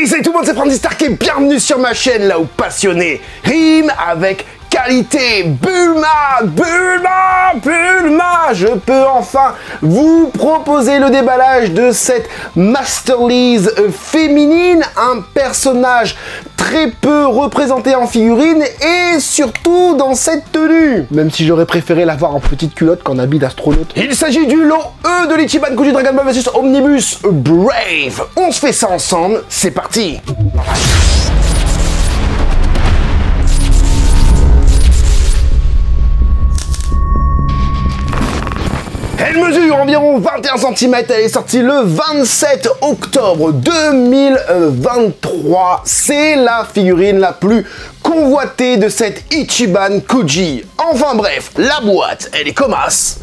Hey, salut tout le monde, c'est Francis Stark et bienvenue sur ma chaîne là où passionné rime avec qualité. Bulma, Bulma, Bulma. Je peux enfin vous proposer le déballage de cette Masterlies féminine, un personnage très peu représenté en figurine et surtout dans cette tenue. Même si j'aurais préféré l'avoir en petite culotte qu'en habit d'astronaute. Il s'agit du lot E de l'Ichiban Kuji Dragon Ball vs Omnibus Brave. On se fait ça ensemble, c'est parti. Elle mesure environ 21 cm, elle est sortie le 27 octobre 2023. C'est la figurine la plus convoitée de cette Ichiban Kuji. Enfin bref, la boîte, elle est comme as.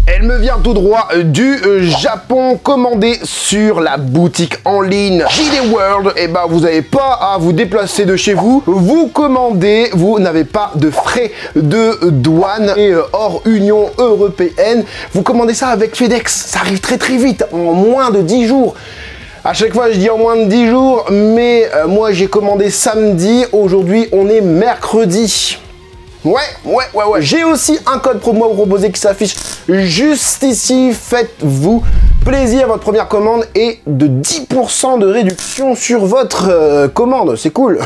Elle me vient tout droit du Japon, commandée sur la boutique en ligne JD World. Et bah vous n'avez pas à vous déplacer de chez vous. Vous commandez, vous n'avez pas de frais de douane et hors Union Européenne. Vous commandez ça avec FedEx, ça arrive très vite, en moins de 10 jours. À chaque fois je dis en moins de 10 jours, mais moi j'ai commandé samedi, aujourd'hui on est mercredi. Ouais. J'ai aussi un code promo à vous proposer qui s'affiche juste ici. Faites-vous plaisir, votre première commande est de 10% de réduction sur votre commande. C'est cool.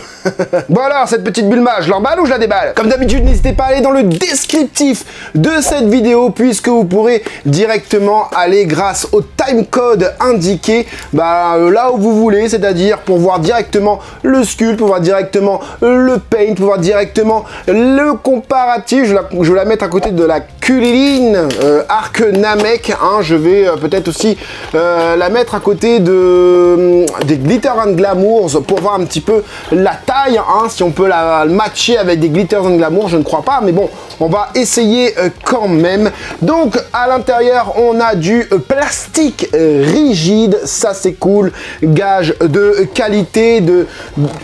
Bon alors, cette petite Bulma, je l'emballe ou je la déballe? Comme d'habitude, n'hésitez pas à aller dans le descriptif de cette vidéo puisque vous pourrez directement aller grâce au timecode indiqué là où vous voulez, c'est-à-dire pour voir directement le sculpt, pour voir directement le paint, pour voir directement le comparatif. Je vais la mettre à côté de la Kuririn Arc Namek. Hein. Je vais peut-être aussi la mettre à côté des Glitter and Glamours pour voir un petit peu la taille. Hein, si on peut la matcher avec des Glitter and Glamours, je ne crois pas. Mais bon, on va essayer quand même. Donc, à l'intérieur, on a du plastique rigide. Ça, c'est cool. Gage de qualité,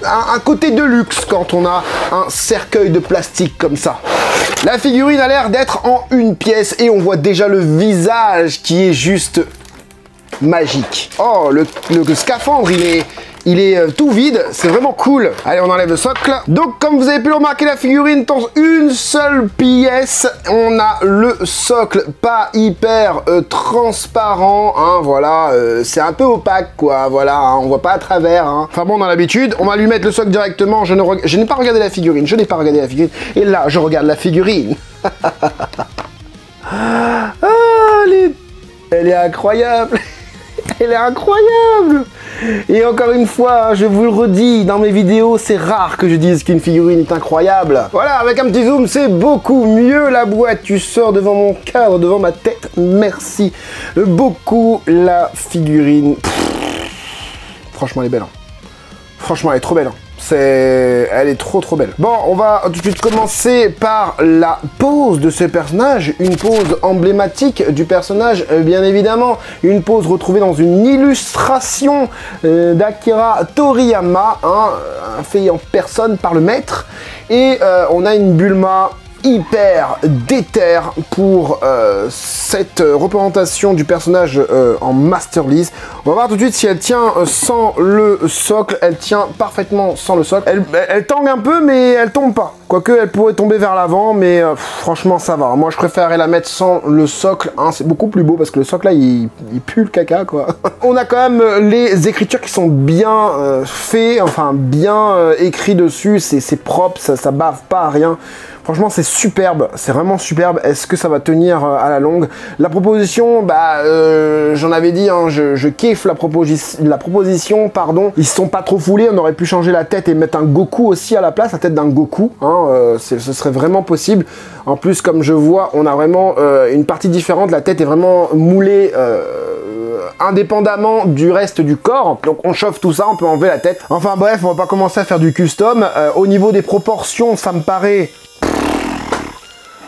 un côté de luxe quand on a un cercueil de plastique comme ça. La figurine a l'air d'être en une pièce et on voit déjà le visage qui est juste magique. Oh, le scaphandre, il est tout vide, c'est vraiment cool. Allez, on enlève le socle. Donc, comme vous avez pu le remarquer, la figurine dans une seule pièce. On a le socle pas hyper transparent, hein, voilà. C'est un peu opaque, quoi, voilà, hein, on voit pas à travers. Hein. Enfin bon, on a l'habitude. On va lui mettre le socle directement. Je n'ai pas regardé la figurine, Et là, je regarde la figurine. Ah, elle est incroyable. Elle est incroyable. Et encore une fois, je vous le redis, dans mes vidéos, c'est rare que je dise qu'une figurine est incroyable. Voilà, avec un petit zoom, c'est beaucoup mieux la boîte. Tu sors devant mon cadre, devant ma tête. Merci beaucoup la figurine. Franchement, elle est belle. Hein. Franchement, elle est trop belle. Hein. Elle est trop belle. Bon, on va tout de suite commencer par la pose de ce personnage, une pose emblématique du personnage, bien évidemment, une pose retrouvée dans une illustration d'Akira Toriyama, hein, fait en personne par le maître, et on a une Bulma hyper déter pour cette représentation du personnage en Masterlies. On va voir tout de suite si elle tient sans le socle. Elle tient parfaitement sans le socle. Elle tangue un peu, mais elle tombe pas. Quoique, elle pourrait tomber vers l'avant, mais franchement, ça va. Moi, je préférerais la mettre sans le socle. Hein. C'est beaucoup plus beau parce que le socle, là, il pue le caca, quoi. On a quand même les écritures qui sont bien faites, enfin, bien écrits dessus. C'est propre, ça bave pas à rien. Franchement, c'est superbe, c'est vraiment superbe. Est-ce que ça va tenir à la longue? La proposition, j'en avais dit, hein, je kiffe la proposition, pardon. Ils se sont pas trop foulés, on aurait pu changer la tête et mettre un Goku aussi à la place, la tête d'un Goku. Hein, ce serait vraiment possible. En plus, comme je vois, on a vraiment une partie différente. La tête est vraiment moulée indépendamment du reste du corps. Donc on chauffe tout ça, on peut enlever la tête. Enfin bref, on va pas commencer à faire du custom. Au niveau des proportions, ça me paraît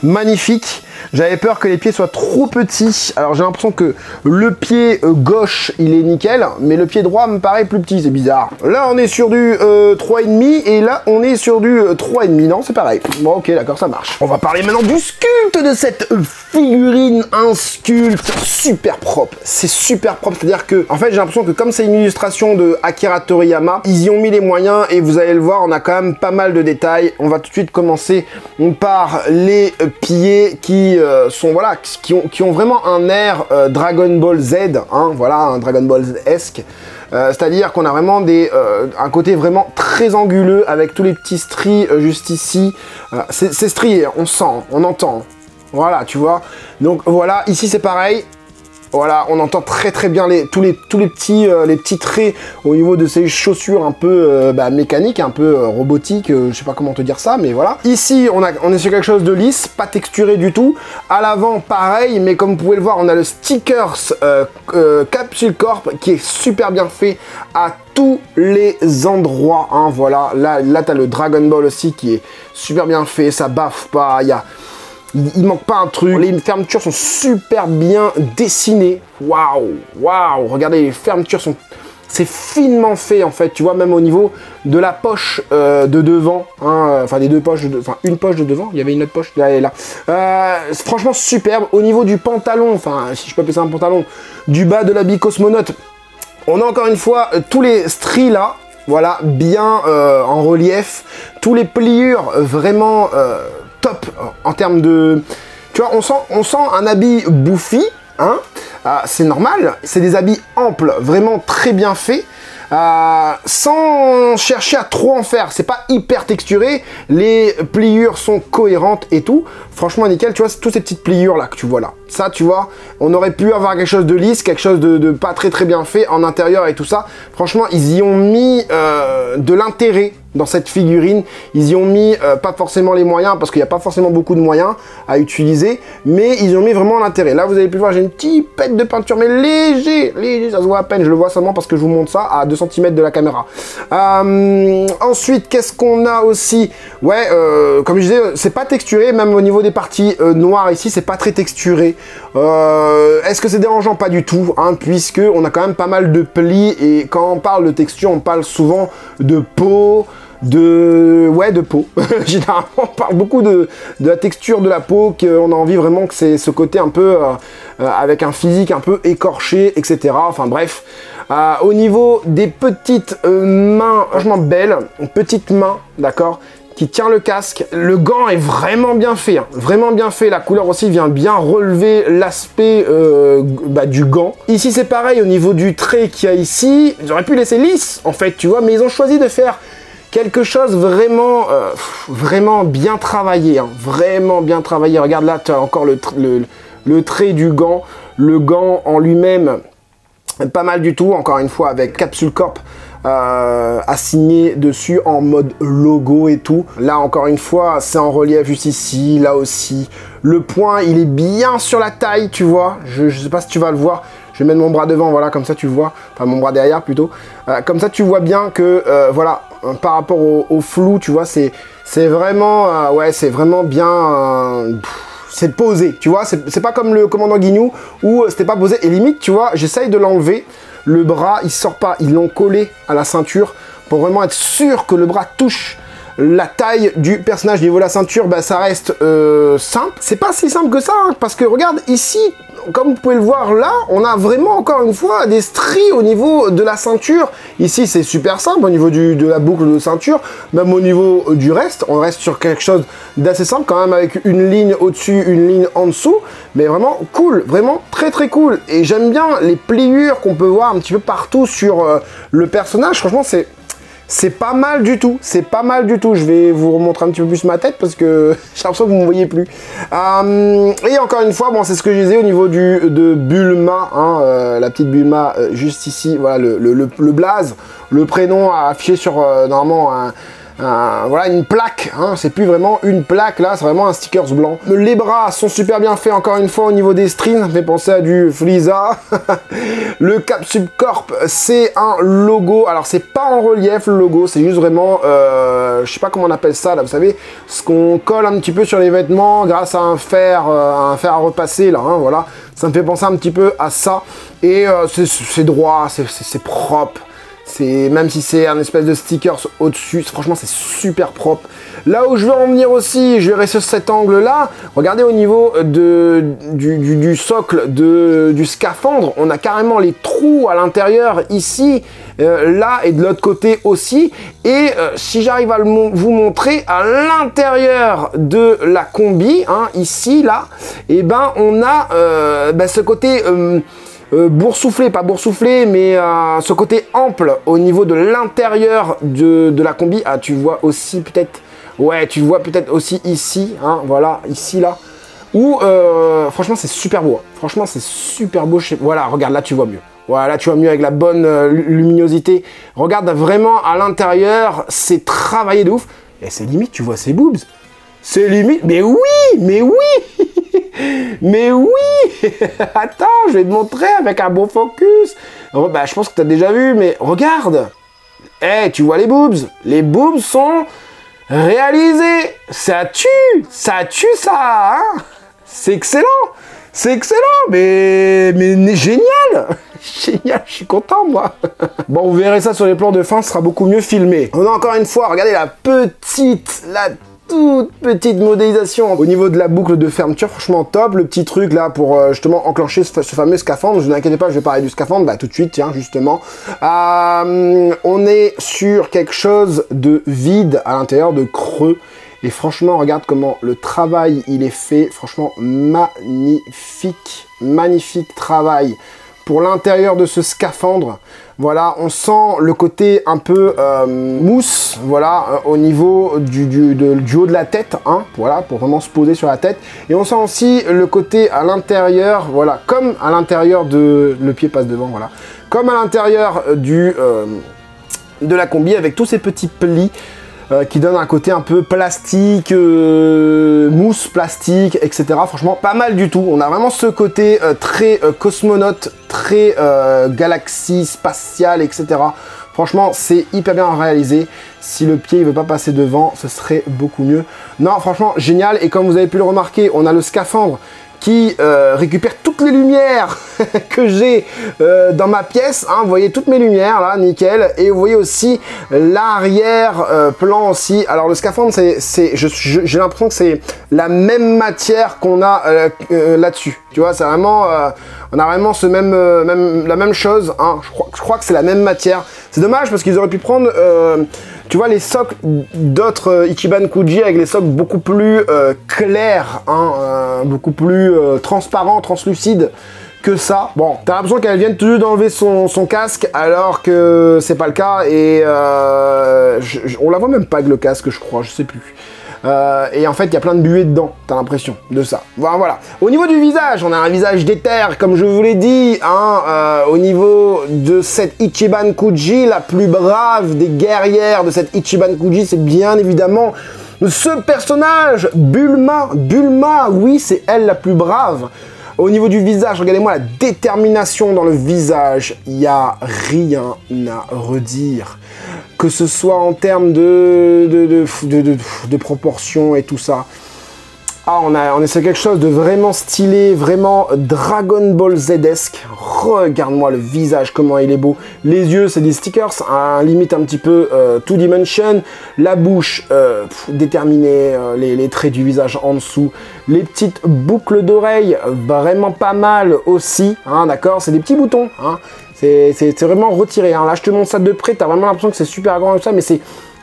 magnifique. J'avais peur que les pieds soient trop petits. Alors j'ai l'impression que le pied gauche, il est nickel, mais le pied droit me paraît plus petit, c'est bizarre. Là, on est sur du 3,5 et là, on est sur du 3,5. Non, c'est pareil. Bon, ok, d'accord, ça marche. On va parler maintenant du sculpte de cette figurine. Un sculpte super propre. C'est super propre, c'est-à-dire que, en fait, j'ai l'impression que comme c'est une illustration de Akira Toriyama, ils y ont mis les moyens et vous allez le voir, on a quand même pas mal de détails. On va tout de suite commencer par les pieds qui sont, voilà, qui ont vraiment un air Dragon Ball Z, hein, voilà, un Dragon Ball Z-esque. C'est-à-dire qu'on a vraiment un côté vraiment très anguleux avec tous les petits stries juste ici. C'est strié, on sent, on entend. Voilà, tu vois. Donc voilà, ici c'est pareil. Voilà, on entend très très bien tous les petits traits au niveau de ces chaussures un peu mécaniques, un peu robotiques, je sais pas comment te dire ça, mais voilà. Ici, on est sur quelque chose de lisse, pas texturé du tout. À l'avant, pareil, mais comme vous pouvez le voir, on a le stickers Capsule Corp qui est super bien fait à tous les endroits, hein, voilà. Là tu as le Dragon Ball aussi qui est super bien fait, ça baffe pas, il manque pas un truc. Les fermetures sont super bien dessinées. Waouh, waouh. Regardez, les fermetures sont... C'est finement fait, en fait. Tu vois, même au niveau de la poche de devant. Hein, enfin, des deux poches. Enfin, une poche de devant. Il y avait une autre poche. Là et là. Franchement, superbe. Au niveau du pantalon, enfin, si je peux appeler ça un pantalon, du bas de l'habit cosmonaute, on a encore une fois tous les stries là. Voilà, bien en relief. Tous les pliures vraiment... top en termes de... Tu vois, on sent un habit bouffi, hein, c'est normal, c'est des habits amples, vraiment très bien faits, sans chercher à trop en faire, c'est pas hyper texturé, les pliures sont cohérentes et tout, franchement nickel, tu vois, toutes ces petites pliures là que tu vois là, ça tu vois, on aurait pu avoir quelque chose de lisse, quelque chose de pas très très bien fait en intérieur et tout ça, franchement ils y ont mis de l'intérêt dans cette figurine, ils y ont mis pas forcément les moyens, parce qu'il n'y a pas forcément beaucoup de moyens à utiliser, mais ils y ont mis vraiment l'intérêt. Là, vous avez pu voir, j'ai une petite pète de peinture, mais léger, ça se voit à peine, je le vois seulement parce que je vous montre ça à 2 cm de la caméra. Ensuite, qu'est-ce qu'on a aussi? Ouais, comme je disais, c'est pas texturé, même au niveau des parties noires ici, c'est pas très texturé. Est-ce que c'est dérangeant? Pas du tout, hein, puisque on a quand même pas mal de plis, et quand on parle de texture, on parle souvent de peau, de peau. Généralement, on parle beaucoup de la texture de la peau, qu'on a envie vraiment que c'est ce côté un peu avec un physique un peu écorché, etc. Enfin bref. Au niveau des petites mains, franchement belles, petites mains, d'accord, qui tient le casque. Le gant est vraiment bien fait, hein, vraiment bien fait. La couleur aussi vient bien relever l'aspect du gant. Ici c'est pareil, au niveau du trait qu'il y a ici, ils auraient pu laisser lisse en fait, tu vois, mais ils ont choisi de faire quelque chose vraiment, vraiment bien travaillé, hein, vraiment bien travaillé. Regarde là, tu as encore le trait du gant, le gant en lui-même, pas mal du tout, encore une fois avec Capsule Corp assigné dessus en mode logo et tout. Là encore une fois, c'est en relief juste ici, là aussi. Le point, il est bien sur la taille, tu vois. Je sais pas si tu vas le voir. Je vais mettre mon bras devant, voilà, comme ça tu vois. Enfin, mon bras derrière plutôt. Comme ça tu vois bien que, voilà, par rapport au flou, tu vois, c'est vraiment, ouais, c'est vraiment bien... c'est posé, tu vois, c'est pas comme le commandant Guignou où c'était pas posé. Et limite, tu vois, j'essaye de l'enlever. Le bras, il sort pas. Ils l'ont collé à la ceinture pour vraiment être sûr que le bras touche la taille du personnage. Niveau de la ceinture, bah, ça reste simple. C'est pas si simple que ça, hein, parce que regarde, ici, comme vous pouvez le voir là, on a vraiment, encore une fois, des stries au niveau de la ceinture. Ici, c'est super simple au niveau de la boucle de ceinture. Même au niveau du reste, on reste sur quelque chose d'assez simple, quand même, avec une ligne au-dessus, une ligne en dessous. Mais vraiment cool, vraiment très très cool. Et j'aime bien les pliures qu'on peut voir un petit peu partout sur le personnage. Franchement, c'est pas mal du tout, c'est pas mal du tout. Je vais vous remontrer un petit peu plus ma tête parce que j'ai l'impression que vous ne me voyez plus. Et encore une fois, bon, c'est ce que je disais au niveau de Bulma, hein, la petite Bulma juste ici, voilà, le blaze, le prénom affiché sur normalement voilà, une plaque, hein, c'est plus vraiment une plaque là, c'est vraiment un stickers blanc. Les bras sont super bien faits encore une fois au niveau des strings, ça me fait penser à du Fliza. Le Capsule Corp, c'est un logo, alors c'est pas en relief le logo, c'est juste vraiment, je sais pas comment on appelle ça là, vous savez, ce qu'on colle un petit peu sur les vêtements grâce à un fer à repasser là, hein, voilà. Ça me fait penser un petit peu à ça, et c'est droit, c'est propre. Même si c'est un espèce de stickers au-dessus, franchement c'est super propre. Là où je veux en venir aussi, je vais rester sur cet angle là, regardez au niveau du socle du scaphandre, on a carrément les trous à l'intérieur ici, là et de l'autre côté aussi, et si j'arrive à vous montrer à l'intérieur de la combi, hein, ici là, et ben on a ce côté... boursouflé, pas boursouflé, mais ce côté ample au niveau de l'intérieur de la combi. Ah, tu vois aussi peut-être, ouais, tu vois peut-être aussi ici, hein, voilà, ici, là, où, franchement, c'est super beau. Franchement, c'est super beau. Voilà, regarde, là, tu vois mieux. Voilà, là, tu vois mieux avec la bonne luminosité. Regarde vraiment à l'intérieur, c'est travaillé de ouf. Et c'est limite, tu vois ses boobs. C'est limite, mais oui, mais oui. Mais oui. Attends, je vais te montrer avec un bon focus. Oh, bah, je pense que tu as déjà vu, mais regarde. Eh, tu vois les boobs. Les boobs sont réalisés. Ça tue ça, hein. C'est excellent. C'est excellent, mais génial. Génial, je suis content, moi. Bon, vous verrez ça sur les plans de fin, ce sera beaucoup mieux filmé. On a encore une fois, regardez la toute petite modélisation au niveau de la boucle de fermeture, franchement top. Le petit truc là pour justement enclencher ce fameux scaphandre, ne vous inquiétez pas, je vais parler du scaphandre, bah tout de suite, tiens, justement. On est sur quelque chose de vide à l'intérieur, de creux. Et franchement, regarde comment le travail il est fait, franchement magnifique, magnifique travail. Pour l'intérieur de ce scaphandre, voilà, on sent le côté un peu mousse, voilà, au niveau du haut de la tête, hein, voilà, pour vraiment se poser sur la tête. Et on sent aussi le côté à l'intérieur, voilà, comme à l'intérieur le pied passe devant, voilà, comme à l'intérieur de la combi avec tous ces petits plis. Qui donne un côté un peu plastique, mousse plastique, etc. Franchement, pas mal du tout. On a vraiment ce côté très cosmonaute, très galaxie spatiale, etc. Franchement, c'est hyper bien réalisé. Si le pied ne veut pas passer devant, ce serait beaucoup mieux. Non, franchement, génial. Et comme vous avez pu le remarquer, on a le scaphandre qui récupère toutes les lumières que j'ai dans ma pièce, hein, vous voyez toutes mes lumières là, nickel, et vous voyez aussi l'arrière-plan aussi. Alors le scaphandre, j'ai l'impression que c'est la même matière qu'on a là-dessus, tu vois, c'est vraiment, on a vraiment la même chose, hein. Je crois que c'est la même matière. C'est dommage parce qu'ils auraient pu prendre... tu vois les socles d'autres Ichiban Kuji avec les socles beaucoup plus clairs, hein, beaucoup plus transparents, translucides que ça. Bon, t'as l'impression qu'elle vient tout d'enlever son casque alors que c'est pas le cas et on la voit même pas avec le casque, je crois, je sais plus. Et en fait, il y a plein de buées dedans, t'as l'impression de ça. Voilà. Au niveau du visage, on a un visage d'éther, comme je vous l'ai dit, hein, au niveau de cette Ichiban Kuji, la plus brave des guerrières de cette Ichiban Kuji, c'est bien évidemment ce personnage, Bulma. Bulma, oui, c'est elle la plus brave. Au niveau du visage, regardez-moi la détermination dans le visage, il n'y a rien à redire. Que ce soit en termes de proportions et tout ça. Ah, on essaie quelque chose de vraiment stylé, vraiment Dragon Ball Z-esque. Regarde-moi le visage, comment il est beau. Les yeux, c'est des stickers, hein, limite un petit peu two dimension. La bouche, déterminée, les traits du visage en dessous. Les petites boucles d'oreilles, vraiment pas mal aussi, hein, d'accord. C'est des petits boutons, hein. C'est vraiment retiré, hein. Là, je te montre ça de près, t'as vraiment l'impression que c'est super grand et tout ça, mais c'est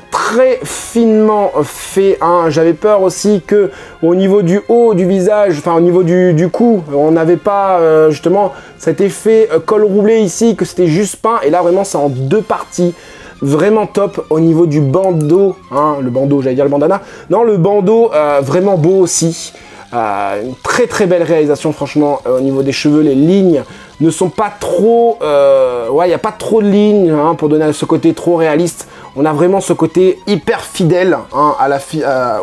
très finement fait, hein. J'avais peur aussi que au niveau du haut du visage, enfin au niveau du cou, on n'avait pas justement cet effet col roulé ici, que c'était juste peint, et là vraiment c'est en deux parties. Vraiment top au niveau du bandeau, hein, le bandeau, j'allais dire le bandana, non, le bandeau vraiment beau aussi. Une très très belle réalisation, franchement, au niveau des cheveux, les lignes ne sont pas trop... ouais, il n'y a pas trop de lignes, hein, pour donner ce côté trop réaliste. On a vraiment ce côté hyper fidèle hein,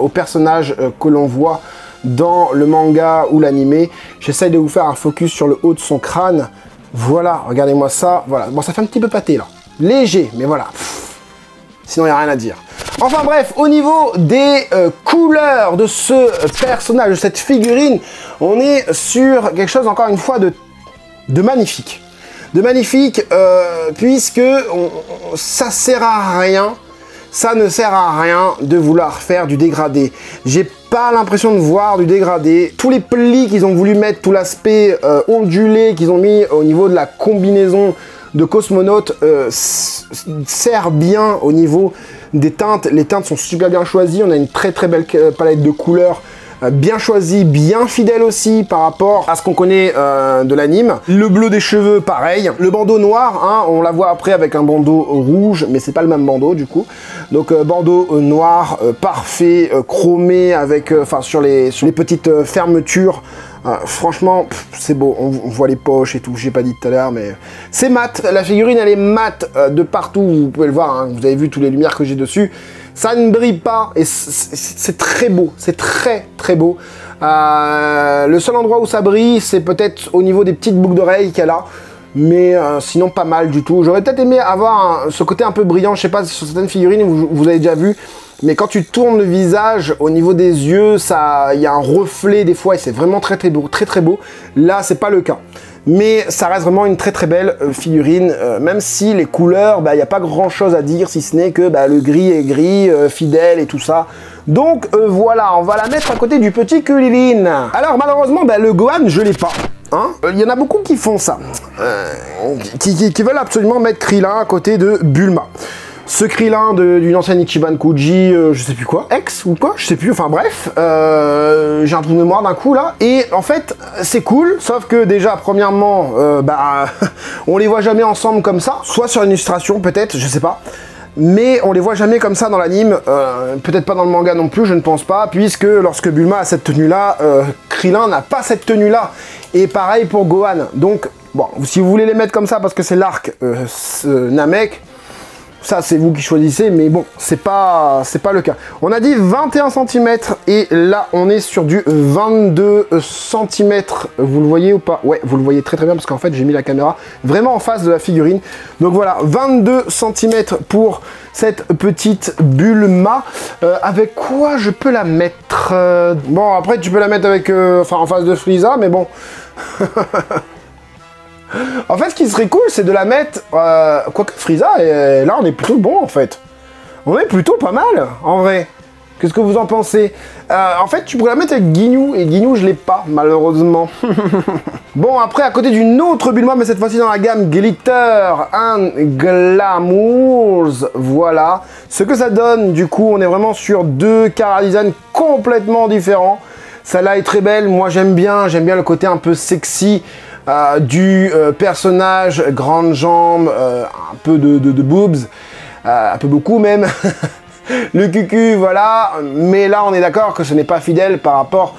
au personnage que l'on voit dans le manga ou l'animé. J'essaye de vous faire un focus sur le haut de son crâne. Voilà, regardez-moi ça. Voilà. Bon, ça fait un petit peu pâté là. Léger, mais voilà. Sinon, il n'y a rien à dire. Enfin bref, au niveau des couleurs de ce personnage, de cette figurine, on est sur quelque chose, encore une fois, de magnifique. De magnifique, puisque ça sert à rien. Ça ne sert à rien de vouloir faire du dégradé. J'ai pas l'impression de voir du dégradé. Tous les plis qu'ils ont voulu mettre, tout l'aspect ondulé qu'ils ont mis au niveau de la combinaison de cosmonautes sert bien au niveau des teintes. Les teintes sont super bien choisies. On a une très très belle palette de couleurs. Bien choisi, bien fidèle aussi par rapport à ce qu'on connaît de l'anime. Le bleu des cheveux, pareil. Le bandeau noir, hein, on la voit après avec un bandeau rouge, mais c'est pas le même bandeau du coup. Donc bandeau noir, parfait, chromé avec, sur les petites fermetures. Franchement, c'est beau, on voit les poches et tout, j'ai pas dit tout à l'heure, mais c'est mat. La figurine, elle est mat de partout, vous pouvez le voir, hein, vous avez vu toutes les lumières que j'ai dessus. Ça ne brille pas et c'est très beau, c'est très très beau. Le seul endroit où ça brille, c'est peut-être au niveau des petites boucles d'oreilles qu'elle a. Mais sinon pas mal du tout. J'aurais peut-être aimé avoir ce côté un peu brillant, je sais pas, sur certaines figurines, vous avez déjà vu. Mais quand tu tournes le visage, au niveau des yeux, il y a un reflet des fois et c'est vraiment très très beau, très très beau. Là, c'est pas le cas. Mais ça reste vraiment une très très belle figurine, même si les couleurs, il n'y a pas grand chose à dire, si ce n'est que le gris est gris, fidèle et tout ça. Donc voilà, on va la mettre à côté du petit Krillin. Alors malheureusement, le Gohan, je l'ai pas. Hein, y en a beaucoup qui font ça, qui veulent absolument mettre Krillin à côté de Bulma. Ce Krillin d'une ancienne Ichiban Kuji, je sais plus quoi, ex ou quoi, je sais plus, enfin bref, j'ai un trou de mémoire d'un coup là, et en fait, c'est cool, sauf que déjà, premièrement, on les voit jamais ensemble comme ça, soit sur une illustration peut-être, je sais pas, mais on les voit jamais comme ça dans l'anime, peut-être pas dans le manga non plus, je ne pense pas, puisque lorsque Bulma a cette tenue-là, Krillin n'a pas cette tenue-là, et pareil pour Gohan, donc, bon, si vous voulez les mettre comme ça parce que c'est l'arc Namek, ça, c'est vous qui choisissez, mais bon, c'est pas le cas. On a dit 21 cm, et là, on est sur du 22 cm. Vous le voyez ou pas? Ouais, vous le voyez très très bien, parce qu'en fait, j'ai mis la caméra vraiment en face de la figurine. Donc voilà, 22 cm pour cette petite Bulma. Avec quoi je peux la mettre? Bon, après, tu peux la mettre avec... en face de Frieza, mais bon... En fait, ce qui serait cool, c'est de la mettre... quoique Frieza, et là, on est plutôt bon, en fait. On est plutôt pas mal, en vrai. Qu'est-ce que vous en pensez? En fait, tu pourrais la mettre avec Ginyu, et Ginyu, je l'ai pas, malheureusement. Bon, après, à côté d'une autre Bulma, mais cette fois-ci dans la gamme Glitter and Glamours, voilà. Ce que ça donne, du coup, on est vraiment sur deux chara-design complètement différents. Celle-là est très belle, moi j'aime bien le côté un peu sexy, du personnage, grandes jambes, un peu de boobs, un peu beaucoup même, le cucu, voilà, mais là on est d'accord que ce n'est pas fidèle par rapport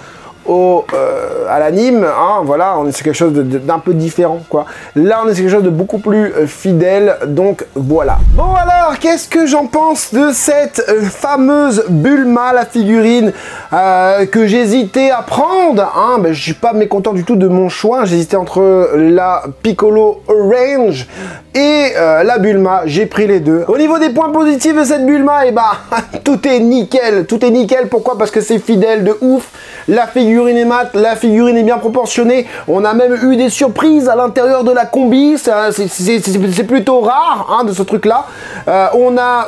à l'anime, hein, voilà, on est sur quelque chose d'un peu différent, quoi. Là, on est sur quelque chose de beaucoup plus fidèle, donc voilà. Bon alors, qu'est-ce que j'en pense de cette fameuse Bulma, la figurine que j'hésitais à prendre, hein, je suis pas mécontent du tout de mon choix, j'hésitais entre la Piccolo Orange et la Bulma, j'ai pris les deux. Au niveau des points positifs de cette Bulma, tout est nickel, pourquoi? Parce que c'est fidèle de ouf, la figurine est mat, la figurine est bien proportionnée, on a même eu des surprises à l'intérieur de la combi, c'est plutôt rare, hein, de ce truc là. On a...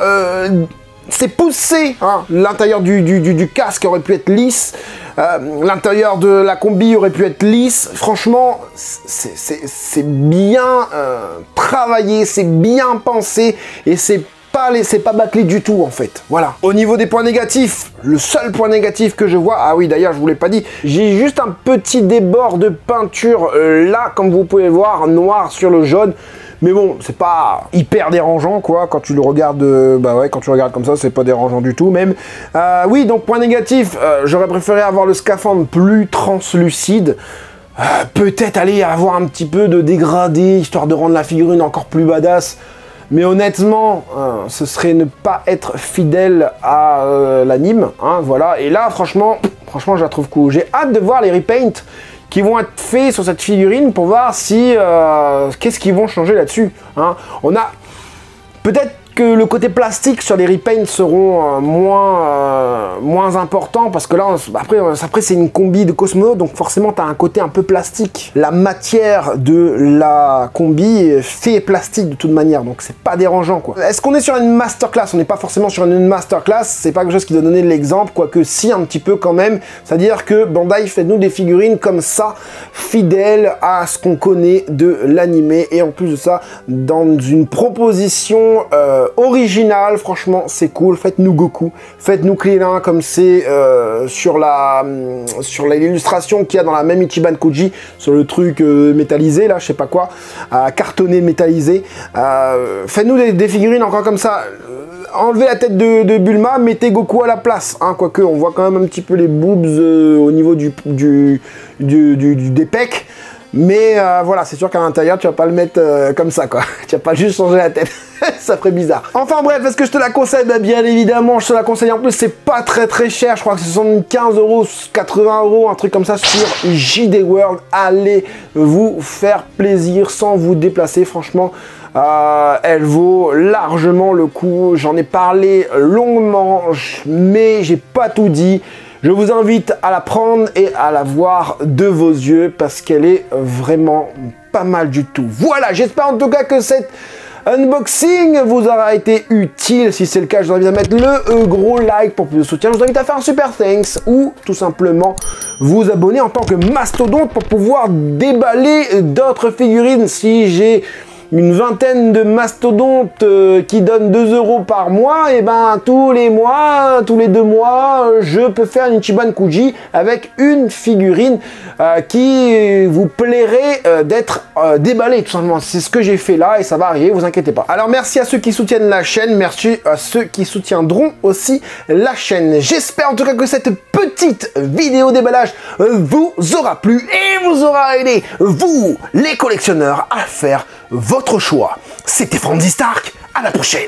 c'est poussé, hein, l'intérieur du casque aurait pu être lisse, l'intérieur de la combi aurait pu être lisse, franchement, c'est bien travaillé, c'est bien pensé, et c'est pas bâclé du tout en fait, voilà. Au niveau des points négatifs, le seul point négatif que je vois, ah oui d'ailleurs je vous l'ai pas dit, j'ai juste un petit débord de peinture là, comme vous pouvez voir, noir sur le jaune, mais bon, c'est pas hyper dérangeant quoi, quand tu le regardes, quand tu regardes comme ça, c'est pas dérangeant du tout même. Oui, donc point négatif, j'aurais préféré avoir le scaphandre plus translucide, peut-être aller avoir un petit peu de dégradé, histoire de rendre la figurine encore plus badass. mais honnêtement, ce serait ne pas être fidèle à l'anime, hein, voilà. Et là, franchement, je la trouve cool. J'ai hâte de voir les repaints qui vont être faits sur cette figurine pour voir si qu'est-ce qu'ils vont changer là-dessus, hein. On a peut-être que le côté plastique sur les repaints seront moins importants parce que là, après c'est une combi de Cosmo, donc forcément tu as un côté un peu plastique. La matière de la combi est fait plastique de toute manière, donc c'est pas dérangeant quoi. Est-ce qu'on est sur une masterclass? On n'est pas forcément sur une masterclass, c'est pas quelque chose qui doit donner l'exemple, quoique si un petit peu quand même. C'est-à-dire que Bandai fait-nous des figurines comme ça, fidèles à ce qu'on connaît de l'animé, et en plus de ça, dans une proposition original, franchement c'est cool. Faites-nous Goku, faites-nous Krillin comme c'est sur l'illustration qu'il y a dans la même Ichiban Koji, sur le truc métallisé là, je sais pas quoi, cartonné métallisé. Faites-nous des figurines encore comme ça. Enlevez la tête de Bulma, mettez Goku à la place, hein, quoique on voit quand même un petit peu les boobs au niveau des pecs. Mais voilà, c'est sûr qu'à l'intérieur, tu vas pas le mettre comme ça, quoi. Tu vas pas juste changer la tête. Ça ferait bizarre. Enfin bref, est-ce que je te la conseille? Bah, bien évidemment, je te la conseille. En plus, c'est pas très cher. Je crois que c'est 75 €, 80 €, un truc comme ça sur JD World. Allez vous faire plaisir sans vous déplacer. Franchement, elle vaut largement le coup. J'en ai parlé longuement, mais j'ai pas tout dit. Je vous invite à la prendre et à la voir de vos yeux parce qu'elle est vraiment pas mal du tout. Voilà, j'espère en tout cas que cette unboxing vous aura été utile. Si c'est le cas, je vous invite à mettre le gros like pour plus de soutien. Je vous invite à faire un super thanks ou tout simplement vous abonner en tant que mastodonte pour pouvoir déballer d'autres figurines. Si j'ai une vingtaine de mastodontes qui donnent 2 € par mois, et ben tous les mois, tous les 2 mois, je peux faire une Ichiban Kuji avec une figurine qui vous plairait d'être déballée, tout simplement. C'est ce que j'ai fait là et ça va arriver, vous inquiétez pas. Alors merci à ceux qui soutiennent la chaîne, merci à ceux qui soutiendront aussi la chaîne. J'espère en tout cas que cette petite vidéo déballage vous aura plu et vous aura aidé, vous les collectionneurs, à faire votre choix. C'était Franzy Stark, à la prochaine.